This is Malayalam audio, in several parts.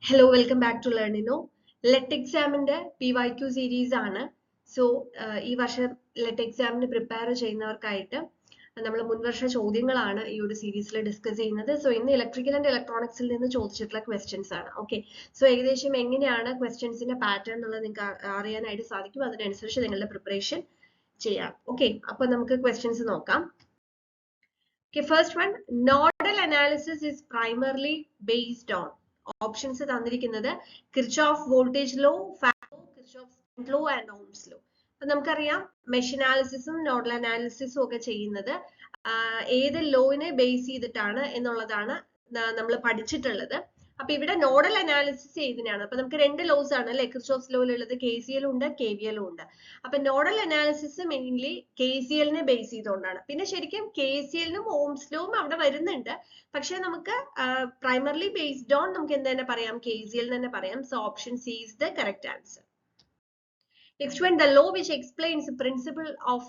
Hello, welcome back to Learnino. Let എക്സാമിന്റെ PYQ സീരീസ് ആണ്. സോ ഈ വർഷം ലെറ്റ് എക്സാമിന് പ്രിപ്പയർ ചെയ്യുന്നവർക്കായിട്ട് നമ്മൾ മുൻവർഷ ചോദ്യങ്ങളാണ് ഈ ഒരു സീരീസിൽ ഡിസ്കസ് ചെയ്യുന്നത്. സോ ഇന്ന് ഇലക്ട്രിക്കൽ ആൻഡ് ഇലക്ട്രോണിക്സിൽ നിന്ന് ചോദിച്ചിട്ടുള്ള ക്വസ്റ്റ്യൻസ് ആണ്. ഓക്കെ, സോ ഏകദേശം എങ്ങനെയാണ് ക്വസ്റ്റ്യൻസിന്റെ പാറ്റേൺ എന്നുള്ളത് നിങ്ങൾക്ക് അറിയാനായിട്ട് സാധിക്കും. അതിനനുസരിച്ച് നിങ്ങളുടെ പ്രിപ്പറേഷൻ ചെയ്യാം. ഓക്കെ, അപ്പൊ നമുക്ക് ക്വസ്റ്റ്യൻസ് നോക്കാം. Okay, first one, nodal analysis is primarily based on options തന്നിരിക്കുന്നത് Kirchhoff voltage law, Kirchhoff law and Ohm's law. അപ്പൊ നമുക്കറിയാം മെഷ് അനാലിസിസും നോഡൽ അനാലിസിസും ഒക്കെ ചെയ്യുന്നത് ഏത് ലോയിനെ ബേസ് ചെയ്തിട്ടാണ് എന്നുള്ളതാണ് നമ്മൾ പഠിച്ചിട്ടുള്ളത്. അപ്പൊ ഇവിടെ നോഡൽ അനാലിസിസ് ഏതിനാണ്? അപ്പൊ നമുക്ക് രണ്ട് ലോസ് ആണ് അല്ലെ, കിർച്ചോഫ് ലോയിലുള്ളത് KCL ഉണ്ട്, KVL ഉണ്ട്. അപ്പൊ നോഡൽ അനാലിസിസ് മെയിൻലി KCL നെ ബേസ് ചെയ്തുകൊണ്ടാണ്. പിന്നെ ശരിക്കും KCL നും ഓംസ് ലോവും അവിടെ വരുന്നുണ്ട്, പക്ഷെ നമുക്ക് പ്രൈമർലി ബേസ്ഡ് ഓൺ നമുക്ക് എന്ത് തന്നെ പറയാം, KCL തന്നെ പറയാം. So option C is the correct answer. Next one, the law which explains the principle of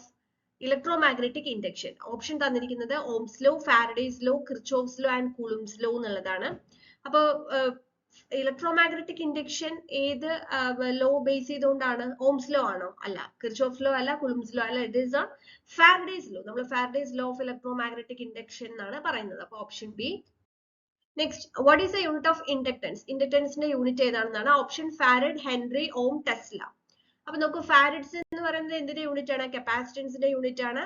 electromagnetic induction. Option തന്നിരിക്കുന്നത് Ohm's law, Faraday's law, Kirchhoff's law and Coulomb's law എന്നുള്ളതാണ്. അപ്പൊ ഇലക്ട്രോമാഗ്നറ്റിക് ഇൻഡക്ഷൻ ഏത് ലോ ബേസ് ചെയ്തുകൊണ്ടാണ്? ഓംസ് ലോ ആണോ? അല്ല. കിർച്ചോഫ് ലോ അല്ല, കൂളംസ് ലോ അല്ല. It is on Faraday's law. നമ്മൾ Faraday's law of electromagnetic induction എന്നാണ് പറയുന്നത്. അപ്പൊ option B. Next, what is the unit of inductance? ഇൻഡക്ടൻസിന്റെ യൂണിറ്റ് ഏതാണെന്നാണ്? Option farad, henry, ohm, tesla. അപ്പൊ നമുക്ക് ഫാരഡ്സ് എന്ന് പറയുന്നത് എന്തിന്റെ യൂണിറ്റ് ആണ്? കപ്പാസിറ്റൻസിന്റെ യൂണിറ്റ് ആണ്.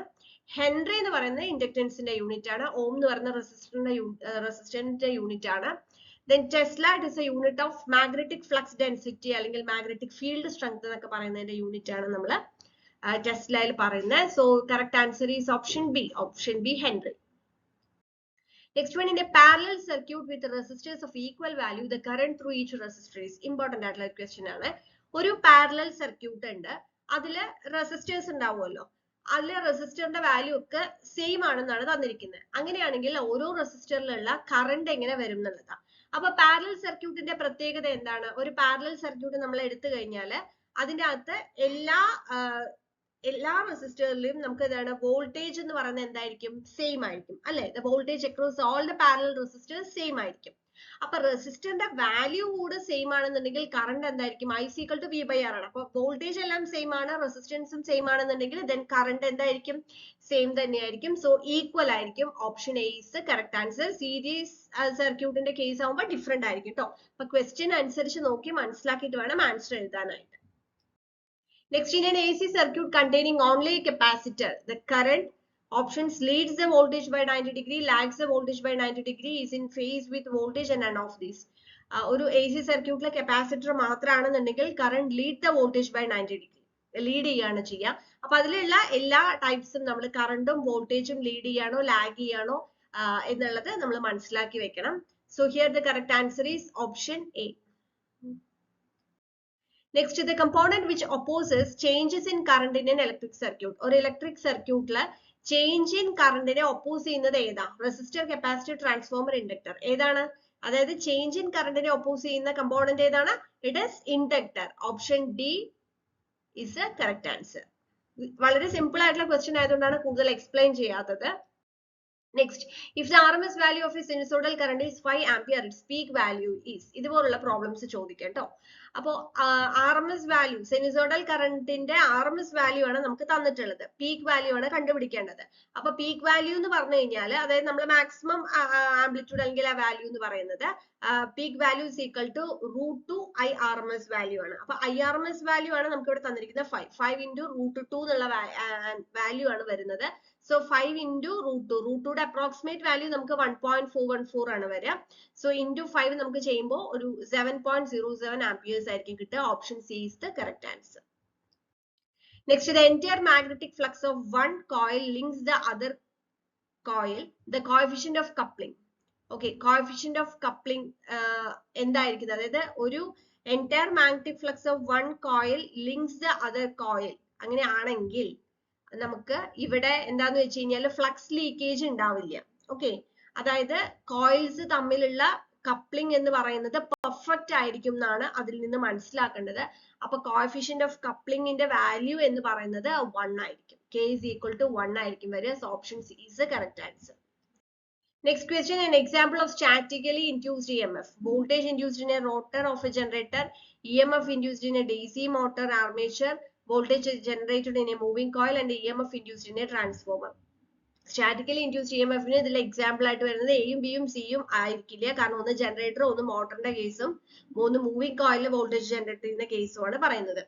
ഹെൻറി എന്ന് പറയുന്നത് ഇൻഡക്ടൻസിന്റെ യൂണിറ്റ് ആണ്. ഓം എന്ന് പറയുന്ന റെസിസ്റ്ററിന്റെ യൂണിറ്റ് ആണ്. Then Tesla, it is a unit of magnetic flux density അല്ലെങ്കിൽ magnetic field strength എന്നൊക്കെ പറയുന്നതിന്റെ യൂണിറ്റ് ആണ് നമ്മൾ ടെസ്ലയിൽ പറയുന്നത്. So correct answer is option B. Option B, Henry. Next one, in a parallel circuit with resistors of equal value, the current through each resistor is important ആയിട്ടുള്ള ക്വസ്റ്റ്യൻ ആണ്. ഒരു പാരലൽ സർക്യൂട്ട് ഉണ്ട്, അതില് റെസിസ്റ്റേഴ്സ് ഉണ്ടാവുമല്ലോ, അതിലെ റെസിസ്റ്ററിന്റെ വാല്യൂ ഒക്കെ സെയിം ആണെന്നാണ് തന്നിരിക്കുന്നത്. അങ്ങനെയാണെങ്കിൽ ഓരോ റെസിസ്റ്ററിലുള്ള കറണ്ട് എങ്ങനെ വരും എന്നുള്ളതാണ്. അപ്പൊ പാരലൽ സർക്യൂട്ടിന്റെ പ്രത്യേകത എന്താണ്? ഒരു പാരലൽ സർക്യൂട്ട് നമ്മൾ എടുത്തു കഴിഞ്ഞാൽ അതിന്റെ അകത്ത് എല്ലാ റെസിസ്റ്ററിലും നമുക്ക് എന്താണ് വോൾട്ടേജ് എന്ന് പറയുന്നത് എന്തായിരിക്കും? സെയിം ആയിരിക്കും അല്ലെ? The voltage across all the parallel resistors same ആയിരിക്കും. അപ്പൊ റെസിസ്റ്ററിന്റെ വാല്യൂ കൂടെ സെയിം ആണെന്നുണ്ടെങ്കിൽ കറണ്ട് എന്തായിരിക്കും? I is equal to V by R ആണ്. അപ്പൊ വോൾട്ടേജ് എല്ലാം സെയിം ആണ്, റെസിസ്റ്റൻസും സെയിം ആണെന്നുണ്ടെങ്കിൽ ദെൻ കറണ്ട് എന്തായിരിക്കും? സെയിം തന്നെയായിരിക്കും. സോ ഈക്വൽ ആയിരിക്കും. Option A is the correct answer. Series സർക്യൂട്ടിന്റെ കേസ് ആവുമ്പോൾ ഡിഫറെന്റ് ആയിരിക്കും കേട്ടോ. അപ്പൊ ക്വസ്റ്റ്യൻ അനുസരിച്ച് നോക്കി മനസ്സിലാക്കിയിട്ട് വേണം ആൻസർ എഴുതാനായിട്ട്. Next, in an AC circuit containing only a capacitor, the current options leads the voltage by 90 degree, lags the voltage by 90 degree, is in phase with voltage and none of these. ഒരു AC സർക്യൂട്ടിലെ കപ്പാസിറ്റർ മാത്രമാണെന്നുണ്ടെങ്കിൽ current lead the voltage by 90 degree, lead ചെയ്യാണ് ചെയ്യുക. അപ്പൊ അതിലുള്ള എല്ലാ ടൈപ്സും നമ്മൾ കറണ്ടും വോൾട്ടേജും ലീഡ് ചെയ്യാണോ ലാഗ് ചെയ്യാണോ എന്നുള്ളത് നമ്മൾ മനസ്സിലാക്കി വെക്കണം. So here the correct answer is option A. Next, the component which opposes changes in current in an electric circuit. ഒരു ഇലക്ട്രിക് സർക്യൂട്ടില് ചേഞ്ച് ഇൻ കറണ്ടിനെ ഒപ്പോസ് ചെയ്യുന്നത് ഏതാ? Resistor, capacitor, transformer, inductor. ഏതാണ്? അതായത് ചേഞ്ച് ഇൻ കറണ്ടിനെ ഒപ്പോസ് ചെയ്യുന്ന കമ്പോണന്റ് ഏതാണ്? It is inductor. Option D is A correct answer. വളരെ സിമ്പിൾ ആയിട്ടുള്ള ക്വസ്റ്റ്യൻ ആയതുകൊണ്ടാണ് കൂടുതൽ എക്സ്പ്ലെയിൻ ചെയ്യാത്തത്. Next, if the RMS value of a sinusoidal current is 5 ampere, its peak value is. ഇതുപോലുള്ള പ്രോബ്ലംസ് ചോദിക്കാം കേട്ടോ. അപ്പോ RMS വാല്യൂ, സിനുസോഡൽ കറണ്ടിന്റെ RMS വാല്യൂ ആണ് നമുക്ക് തന്നിട്ടുള്ളത്. പീക്ക് വാല്യൂ ആണ് കണ്ടുപിടിക്കേണ്ടത്. അപ്പൊ പീക്ക് വാല്യൂ എന്ന് പറഞ്ഞു കഴിഞ്ഞാൽ അതായത് നമ്മൾ മാക്സിമം ആംപ്ലിറ്റ്യൂഡ് അല്ലെങ്കിൽ ആ വാല്യൂ എന്ന് പറയുന്നത് peak value is equal to √2 IRMS value ആണ്. അപ്പൊ IRMS വാല്യൂ ആണ് നമുക്ക് ഇവിടെ തന്നിരിക്കുന്നത് 5 into √2 എന്നുള്ള വാല്യൂ ആണ് വരുന്നത്. So 5 into √2, √2യുടെ അപ്രോക്സിമേറ്റ് വാല്യൂ നമുക്ക് 1.414 ആണ് വരിക. സോ ഇൻറ്റു 5 നമുക്ക് ചെയ്യുമ്പോൾ ഒരു 7.07 ആംപിയേഴ്സ് ആയിരിക്കും കിട്ടുക. Option C is the correct answer. Next, the entire magnetic flux of one coil links the other coil, the coefficient of coupling. Okay, coefficient of coupling എന്തായിരിക്കും? അതായത് ഒരു entire magnetic flux of one coil links the other coil. അങ്ങനെയാണെങ്കിൽ നമുക്ക് ഇവിടെ എന്താന്ന് വെച്ച് കഴിഞ്ഞാൽ ഫ്ലക്സ് ലീക്കേജ് ഉണ്ടാവില്ല. ഓക്കെ, അതായത് കോയിൽസ് തമ്മിലുള്ള കപ്ലിംഗ് എന്ന് പറയുന്നത് പെർഫെക്റ്റ് ആയിരിക്കും എന്നാണ് അതിൽ നിന്ന് മനസ്സിലാക്കേണ്ടത്. അപ്പൊ കോഎഫിഷ്യന്റ് ഓഫ് കപ്ലിംഗിന്റെ വാല്യൂ എന്ന് പറയുന്നത് 1 ആയിരിക്കും. K is equal to 1 ആയിരിക്കും വരിക. So option C is the correct answer. Next question, an example of statically induced EMF. Voltage induced in a rotor of a generator, EMF induced in a DC motor armature, voltage generated in a moving coil, and EMF induced in a transformer. Statically induced EMF-ന് ഇതിൽ എക്സാമ്പിൾ ആയിട്ട് വരുന്നത് എയും ബിയും സിയും ആയിരിക്കില്ല. കാരണം ഒന്ന് ജനറേറ്റർ, ഒന്ന് മോട്ടറിന്റെ കേസും, മൂന്ന് മൂവിംഗ് കോയിലിൽ വോൾട്ടേജ് ജനറേറ്റ് ചെയ്യുന്ന കേസുമാണ് പറയുന്നത്.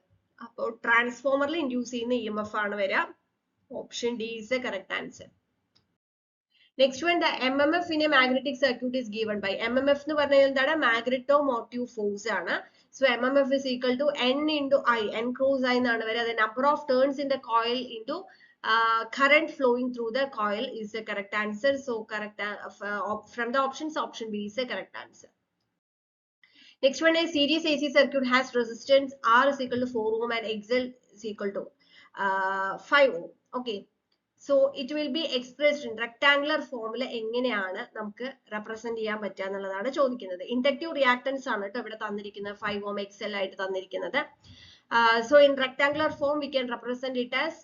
അപ്പോൾ ട്രാൻസ്ഫോമറിൽ ഇൻഡ്യൂസ് ചെയ്യുന്ന EMF ആണ് വരിക. Option D is the correct answer. Next one, the MMF in a magnetic circuit is given by. MMF എന്ന് പറഞ്ഞാൽ എന്താണ്? Magnetomotive force ആണ്. So MMF is equal to N into I. N cross I എന്നാണ് വരിക. The number of turns in the coil into current flowing through the coil is the correct answer. So correct from the options, option B is the correct answer. Next one, a series AC circuit has resistance R is equal to 4 ohm and XL is equal to 5 ohm. Okay. So it will be expressed in rectangular form എങ്ങനെയാണ് നമുക്ക് റെപ്രസെന്റ് ചെയ്യാൻ പറ്റുക എന്നുള്ളതാണ് ചോദിക്കുന്നത്. ഇൻഡക്റ്റീവ് റിയാക്ടൻസ് ആണ് കേട്ടോ ഇവിടെ തന്നിരിക്കുന്നത്, 5 ohm XL ആയിട്ട് തന്നിരിക്കുന്നത്. So in rectangular form we can represent it as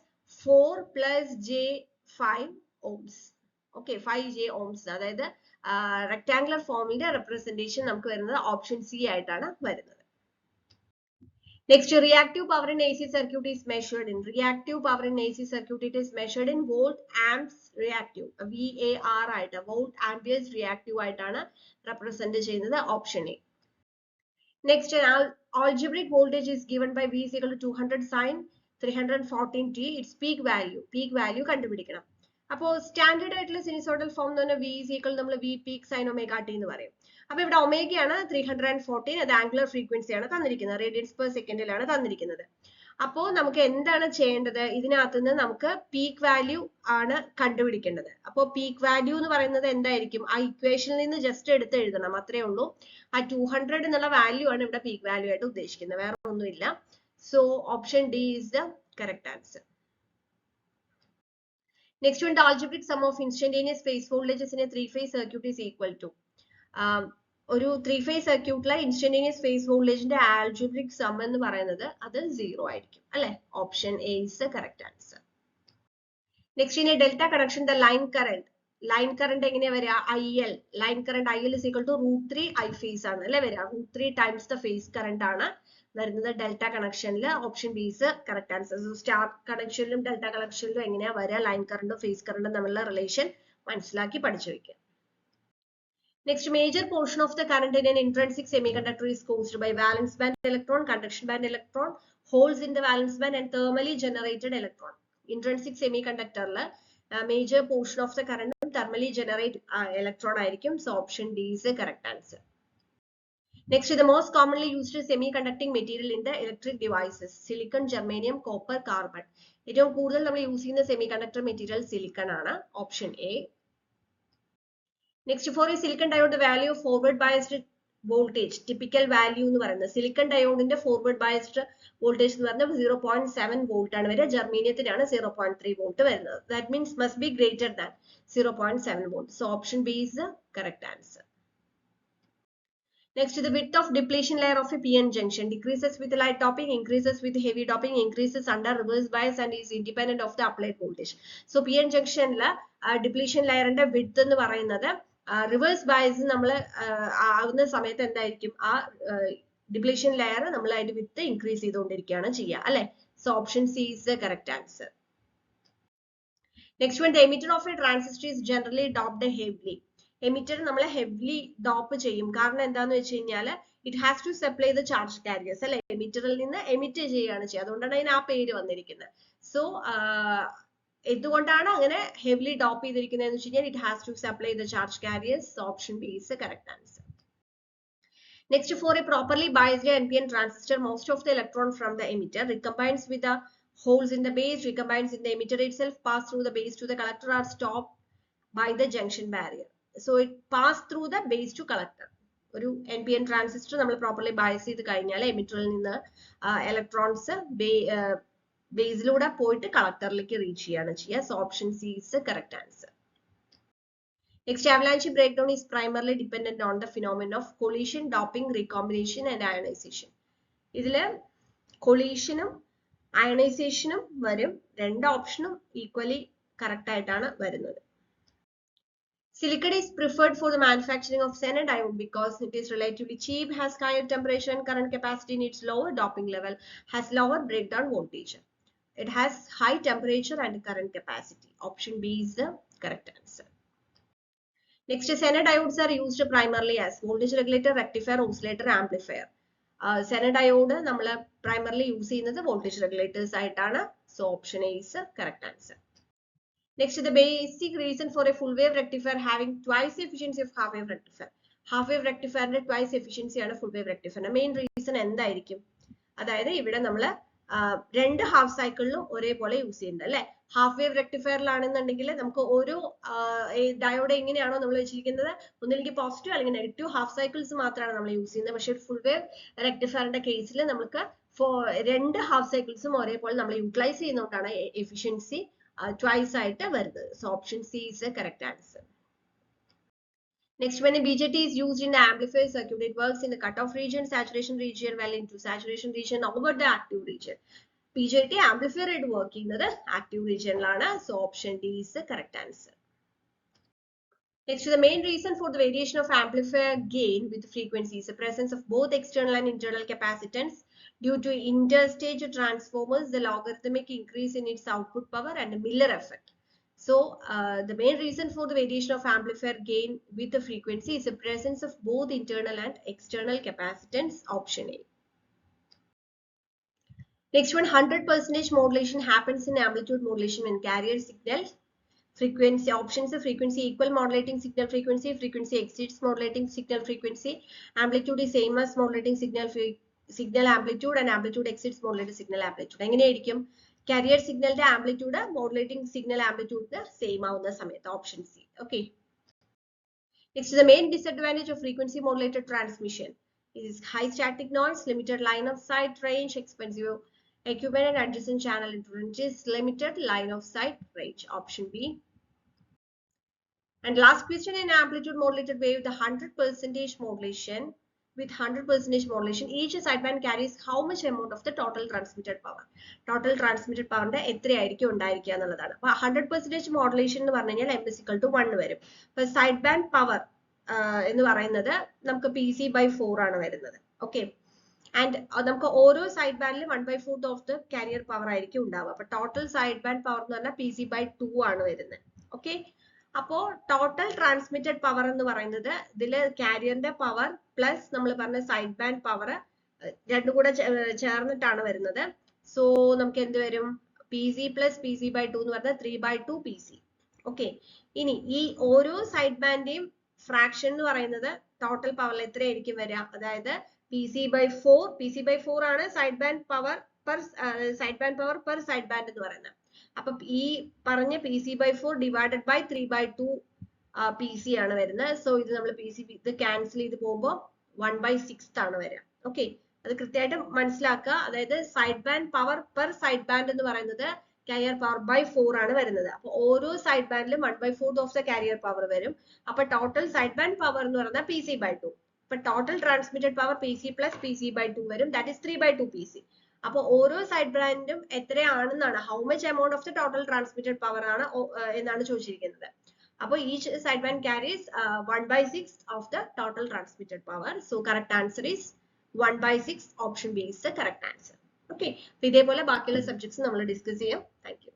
4 plus J5 ohms. Okay, 5 J ohms. അതായത് rectangular formന്റെ representation നമുക്ക് വരുന്നത് ഓപ്ഷൻ സി ആയിട്ടാണ് വരുന്നത്. Next, reactive power in AC circuit is measured in. Reactive power in AC circuit, it is measured in volt amps reactive. VAR ആയിട്ട് volt amperes reactive ആയിട്ടാണ് represent ചെയ്യുന്നത്. Option A. Next, algebraic voltage is given by V is equal to 200 sin 314 t. Its peak value. Peak value കണ്ടുപിടിക്കണം. അപ്പോൾ സ്റ്റാൻഡേർഡ് ആയിട്ടുള്ള സിനുസോയ്ഡൽ ഫോം എന്ന് പറഞ്ഞാൽ V is equal നമ്മൾ V peak sin omega t എന്ന് പറയും. അപ്പൊ ഇവിടെ ഒമേഗയാണ് 314, അത് ആംഗുലർ ഫ്രീക്വൻസി ആണ് തന്നിരിക്കുന്നത്, റേഡിയൻസ് പെർ സെക്കൻഡിലാണ് തന്നിരിക്കുന്നത്. അപ്പോൾ നമുക്ക് എന്താണ് ചെയ്യേണ്ടത്? ഇതിനകത്ത് നിന്ന് നമുക്ക് പീക്ക് വാല്യൂ ആണ് കണ്ടുപിടിക്കേണ്ടത്. അപ്പോൾ പീക്ക് വാല്യൂ എന്ന് പറയുന്നത് എന്തായിരിക്കും? ആ ഇക്വേഷനിൽ നിന്ന് ജസ്റ്റ് എടുത്ത് എഴുതണം, അത്രേ ഉള്ളൂ. ആ 200 എന്നുള്ള വാല്യൂ ആണ് ഇവിടെ പീക്ക് വാല്യൂ ആയിട്ട് ഉദ്ദേശിക്കുന്നത്, വേറെ ഒന്നുമില്ല. So option D is the correct answer. Next one, the algebraic sum of instantaneous phase voltages in a three-phase circuit is equal to. ഒരു 3-phase സർക്യൂട്ടിലെ ഇൻസ്റ്റന്റേനിയസ് ഫേസ് വോൾട്ടേജിന്റെ ആൽജിബ്രിക് സം എന്ന് പറയുന്നത് അത് 0 ആയിരിക്കും അല്ലെ. Option A is the correct answer. Next, in A delta connection the line current എങ്ങനെയാ വരിക? IL. Line current IL is equal to √3 I phase ആണ് അല്ലെ വരിക. √3 times the phase current ആണ് വരുന്നത് ഡെൽറ്റ കണക്ഷനിൽ. Option B is correct answer. So star കണക്ഷനിലും ഡെൽറ്റ കണക്ഷനിലും എങ്ങനെയാ വരിക? ലൈൻ കറണ്ടും ഫേസ് കറണ്ടും തമ്മിലുള്ള റിലേഷൻ മനസ്സിലാക്കി പഠിച്ചു വെക്കുക. Next, major portion of the current in an intrinsic semiconductor is caused by valence band electron, conduction band electron, holes in the valence band and thermally generated electron. Intrinsic semiconductor major portion of the current thermally generate electron ആയിരിക്കും. So option D is the correct answer. Next, the most commonly used semiconducting material in the electric devices: silicon, germanium, copper, carbon. ഏറ്റവും കൂടുതൽ നമ്മൾ യൂസ് ചെയ്യുന്ന സെമികണ്ടക്ടർ മെറ്റീരിയൽ സിലിക്കൺ ആണ്. Option A. Next, for a silicon diode, the value of forward biased voltage, typical value എന്ന് പറയുന്നത് സിലിക്കൺ ഡയോഡിന്റെ ഫോർവേഡ് ബയസ്ഡ് വോൾട്ടേജ് എന്ന് പറഞ്ഞാൽ 0.7 വോൾട്ട് ആണ് വരിക. ജർമീനിയത്തിനാണ് 0.3 വോൾട്ട് വരുന്നത്. That means must be greater than 0.7 volt. So option B is the correct answer. Next, the width of depletion layer of a PN junction decreases with light doping, increases with heavy doping, increases under reverse bias and is independent of the applied voltage. So PN junction depletion layer ന്റെ width എന്ന് പറയുന്നത് റിവേഴ്സ് ബയസ് നമ്മൾ ആവുന്ന സമയത്ത് എന്തായിരിക്കും? ആ ഡിപ്ലീഷൻ ലെയർ നമ്മൾ അതിന്റെ വിത്ത് ഇൻക്രീസ് ചെയ്തുകൊണ്ടിരിക്കുകയാണ് ചെയ്യുക അല്ലെ. So option C is the correct answer. Next one, the emitter of a transistor is generally doped heavily. Emitter നമ്മൾ ഹെവിലി ഡോപ്പ് ചെയ്യും. കാരണം എന്താന്ന് വെച്ച് കഴിഞ്ഞാൽ it has to supply the charge carriers അല്ലെ. എമിറ്ററിൽ നിന്ന് എമിറ്റ് ചെയ്യുകയാണ് ചെയ്യുക, അതുകൊണ്ടാണ് അതിന് ആ പേര് വന്നിരിക്കുന്നത്. സോ എന്തുകൊണ്ടാണ് അങ്ങനെ ഹെവിലി ഡോപ്പ് ചെയ്തിരിക്കുന്നതെന്ന് വെച്ച് കഴിഞ്ഞാൽ it has to supply the charge carriers. Option B is the correct answer. Next, for a properly biased NPN transistor, most of the electron from the emitter recombines with the holes in the base, recombines in the emitter itself, pass through the base to the collector, are stopped by the junction barrier. So it pass through the base to collector. ഒരു NPN ട്രാൻസിസ്റ്റർ നമ്മൾ പ്രോപ്പർലി ബയസ് ചെയ്ത് കഴിഞ്ഞാൽ എമിറ്ററിൽ നിന്ന് ഇലക്ട്രോൺസ് ബേസിലൂടെ പോയിട്ട് കളക്ടറിലേക്ക് റീച്ച് ചെയ്യാണ് ചെയ്യുക. So option C is the correct answer. Next, avalanche breakdown is primarily dependent on the phenomenon of collision, doping, recombination and ionization. ഇതില് കൊളീഷനും അയണൈസേഷനും വരും. രണ്ട് ഓപ്ഷനും ഈക്വലി കറക്റ്റ് ആയിട്ടാണ് വരുന്നത്. Silicon is preferred for the manufacturing of cyanide because it is relatively cheap, has higher temperature and current capacity, needs lower doping level, has lower breakdown voltage. It has high temperature and current capacity. Option B is the correct answer. Next, Zener diodes are used primarily as voltage regulator, rectifier, oscillator, amplifier. Zener diode നമ്മൾ primarily use ചെയ്യുന്നത് voltage regulators ആയിട്ടാണ്. So option A is the correct answer. Next, the basic reason for a full wave rectifier having twice the efficiency of half wave rectifier. Half wave rectifier twice efficiency ആണ് full wave rectifier. Main reason എന്തായിരിക്കും? അതായത് ഇവിടെ നമ്മൾ രണ്ട് ഹാഫ് സൈക്കിളിലും ഒരേപോലെ യൂസ് ചെയ്യുന്നത് അല്ലെ. ഹാഫ് വേവ് റെക്ടിഫയറിലാണെന്നുണ്ടെങ്കിൽ നമുക്ക് ഓരോ ഡയോഡ് എങ്ങനെയാണോ നമ്മൾ വെച്ചിരിക്കുന്നത് ഒന്നിലേക്ക് പോസിറ്റീവ് അല്ലെങ്കിൽ നെഗറ്റീവ് ഹാഫ് സൈക്കിൾസ് മാത്രമാണ് നമ്മൾ യൂസ് ചെയ്യുന്നത്. പക്ഷേ ഫുൾ വേവ് റെക്ടിഫയറിന്റെ കേസിൽ നമുക്ക് രണ്ട് ഹാഫ് സൈക്കിൾസും ഒരേപോലെ നമ്മൾ യൂട്ടിലൈസ് ചെയ്യുന്നതുകൊണ്ടാണ് എഫിഷ്യൻസി ട്വൈസ് ആയിട്ട് വരുന്നത്. So option C is A correct answer. Next, when a BJT is used in the amplifier circuit, it works in the cutoff region, saturation region, well into saturation region, over the active region. BJT amplifier is working in the active region. So option D is the correct answer. Next, the main reason for the variation of amplifier gain with frequency is the presence of both external and internal capacitance. Due to interstage transformers, the logarithmic increase in its output power and the Miller effect. So, the main reason for the variation of amplifier gain with the frequency is the presence of both internal and external capacitance. Option A. Next one, 100% modulation happens in amplitude modulation when carrier signal frequency options are frequency equal modulating signal frequency, frequency exceeds modulating signal frequency, amplitude is same as modulating signal amplitude and amplitude exceeds modulating signal amplitude. എങ്ങനെയായിരിക്കും carrier signal amplitude modulating signal amplitude same ആവുന്ന സമയത്ത് option C. Okay. Next, the main disadvantage of frequency modulated transmission is high static noise, limited line of sight range, expensive equipment and adjacent channel interference, limited line of sight range. Option B. And last question, in amplitude modulated wave, the 100% modulation with 100% modulation, each sideband carries how much amount of the total transmitted power? Total transmitted power ന്റെ എത്രയായിരിക്കും ഉണ്ടായിരിക്കുക എന്നുള്ളതാണ്. അപ്പോൾ 100% modulation എന്ന് പറഞ്ഞു കഴിഞ്ഞാൽ M is equal to 1 വരും. അപ്പോൾ sideband power എന്ന് പറയുന്നത് നമുക്ക് PC/4 ആണ് വരുന്നത്. ഓക്കെ. ആൻഡ് നമുക്ക് ഓരോ സൈഡ് ബാൻഡിലും 1/4 ഓഫ് ദ കാരിയർ പവർ ആയിരിക്കും ഉണ്ടാവുക. അപ്പൊ ടോട്ടൽ സൈഡ് ബാൻഡ് പവർ എന്ന് പറഞ്ഞാൽ PC/2 ആണ് വരുന്നത്. ഓക്കെ. അപ്പോ ടോട്ടൽ ട്രാൻസ്മിറ്റഡ് പവർ എന്ന് പറയുന്നത് ഇതില് കാരിയറിന്റെ പവർ പ്ലസ് നമ്മൾ പറഞ്ഞ സൈഡ് ബാൻഡ് പവർ രണ്ടും കൂടെ ചേർന്നിട്ടാണ് വരുന്നത്. സോ നമുക്ക് എന്ത് വരും? PC plus PC/2 എന്ന് പറഞ്ഞാൽ 3/2 PC. ഓക്കെ. ഇനി ഈ ഓരോ സൈഡ് ബാൻഡിന്റെയും ഫ്രാക്ഷൻ എന്ന് പറയുന്നത് ടോട്ടൽ പവറിൽ എത്രയായിരിക്കും വരിക? അതായത് PC/4 ആണ് side band power per side band എന്ന് പറയുന്നത്. അപ്പൊ ഈ പറഞ്ഞ PC/4 ഡിവൈഡഡ് ബൈ 3/2 PC ആണ് വരുന്നത്. സോ ഇത് നമ്മൾ ഇത് ക്യാൻസൽ ചെയ്ത് പോകുമ്പോൾ 1/6 ആണ് വരിക. ഓക്കെ. അത് കൃത്യമായിട്ട് മനസ്സിലാക്കുക. അതായത് side band power per side band എന്ന് പറയുന്നത് കാരിയർ പവർ ബൈ 4 ആണ് വരുന്നത്. അപ്പൊ ഓരോ സൈഡ് ബാൻഡിലും 1/4 ഓഫ് ദ കാരിയർ പവർ വരും. അപ്പൊ ടോട്ടൽ സൈഡ് ബാൻഡ് പവർ എന്ന് പറയുന്നത് PC/2. അപ്പൊ total transmitted power PC plus PC/2 വരും. That is 3/2 PC. അപ്പോൾ ഓരോ സൈഡ് ബാൻഡും എത്രയാണെന്നാണ്, how much amount of the total transmitted power ആണ് എന്നാണ് ചോദിച്ചിരിക്കുന്നത്. അപ്പോൾ each side band carries 1/6 of the total transmitted power. So correct answer is 1/6. Option B is the correct answer. Okay. ഇതേപോലെ ബാക്കിയുള്ള സബ്ജക്ട്സ് നമ്മൾ ഡിസ്കസ് ചെയ്യാം. Thank U.